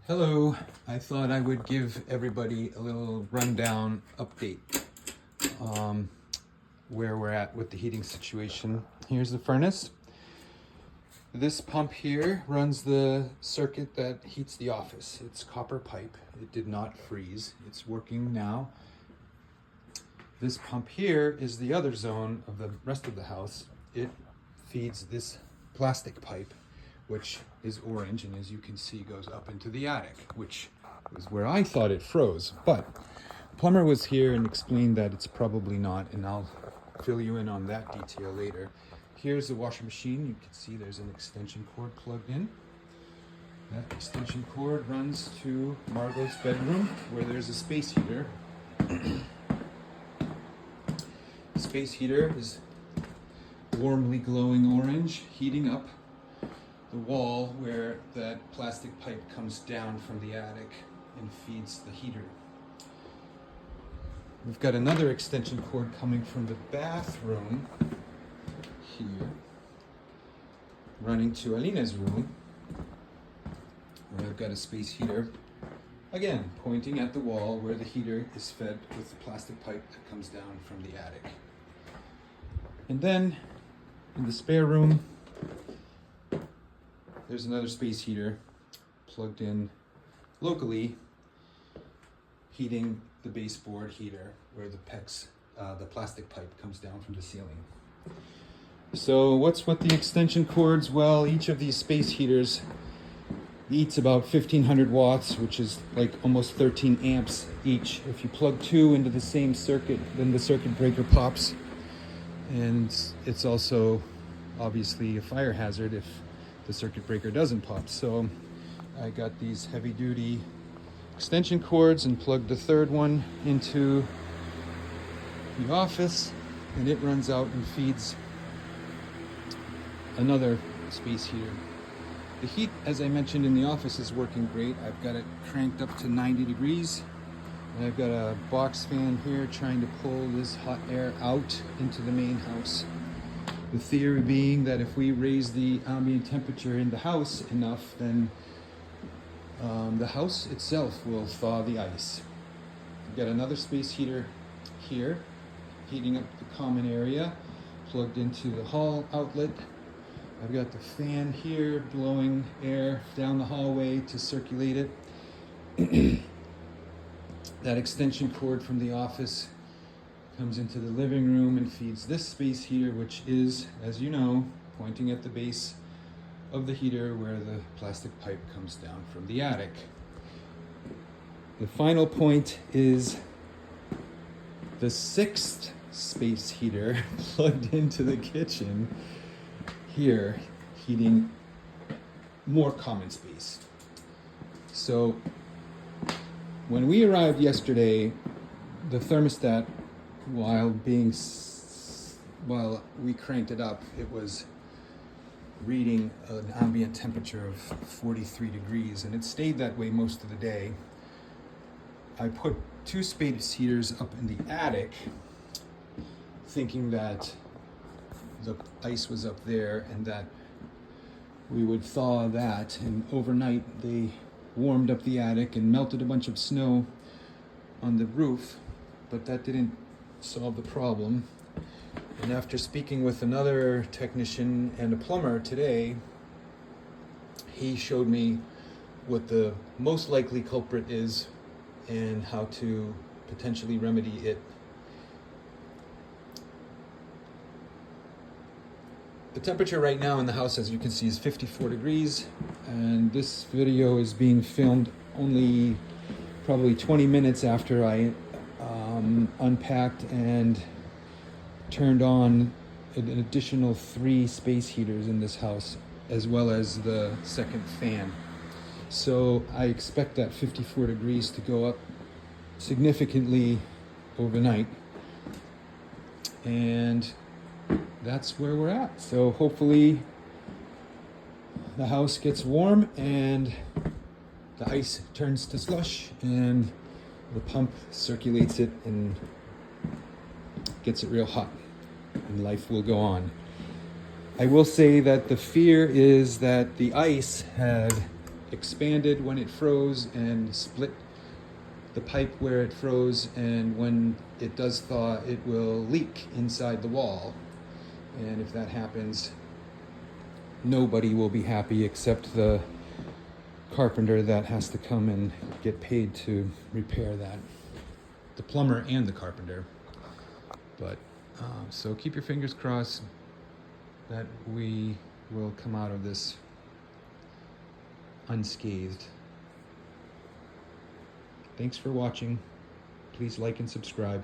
Hello, I thought I would give everybody a little rundown update where we're at with the heating situation. Here's the furnace. This pump here runs the circuit that heats the office. It's copper pipe. It did not freeze. It's working now. This pump here is the other zone of the rest of the house. It feeds this plastic pipe, which is orange, and as you can see goes up into the attic, which is where I thought it froze. But plumber was here and explained that it's probably not, and I'll fill you in on that detail later. Here's the washing machine. You can see there's an extension cord plugged in. That extension cord runs to Margot's bedroom, where there's a space heater. The space heater is warmly glowing orange, heating up the wall where that plastic pipe comes down from the attic and feeds the heater. We've got another extension cord coming from the bathroom here, running to Alina's room, where I've got a space heater, again pointing at the wall where the heater is fed with the plastic pipe that comes down from the attic. And then in the spare room, there's another space heater plugged in locally, heating the baseboard heater where the plastic pipe comes down from the ceiling. So what's with the extension cords? Well, each of these space heaters eats about 1500 watts, which is like almost 13 amps each. If you plug two into the same circuit, then the circuit breaker pops. And it's also obviously a fire hazard if the circuit breaker doesn't pop. So I got these heavy duty extension cords and plugged the third one into the office, and it runs out and feeds another space heater. The heat, as I mentioned, in the office is working great. I've got it cranked up to 90 degrees. And I've got a box fan here trying to pull this hot air out into the main house. The theory being that if we raise the ambient temperature in the house enough, then the house itself will thaw the ice. I've got another space heater here, heating up the common area, plugged into the hall outlet. I've got the fan here blowing air down the hallway to circulate it. That extension cord from the office comes into the living room and feeds this space heater, which is, as you know, pointing at the base of the heater where the plastic pipe comes down from the attic. The final point is the sixth space heater plugged into the kitchen here, heating more common space. So when we arrived yesterday, the thermostat, while we cranked it up, it was reading an ambient temperature of 43 degrees, and it stayed that way most of the day. I put two space heaters up in the attic, thinking that the ice was up there and that we would thaw that, and overnight they warmed up the attic and melted a bunch of snow on the roof, but that didn't solve the problem. And after speaking with another technician and a plumber today, he showed me what the most likely culprit is and how to potentially remedy it. The temperature right now in the house, as you can see, is 54 degrees, and this video is being filmed only probably 20 minutes after I unpacked and turned on an additional 3 space heaters in this house, as well as the second fan. So I expect that 54 degrees to go up significantly overnight, and that's where we're at. So hopefully the house gets warm and the ice turns to slush and the pump circulates it and gets it real hot, and life will go on. I will say that the fear is that the ice had expanded when it froze and split the pipe where it froze, and when it does thaw, it will leak inside the wall. And if that happens, nobody will be happy except the carpenter that has to come and get paid to repair that. The plumber and the carpenter. But so keep your fingers crossed that we will come out of this unscathed. Thanks for watching. Please like and subscribe.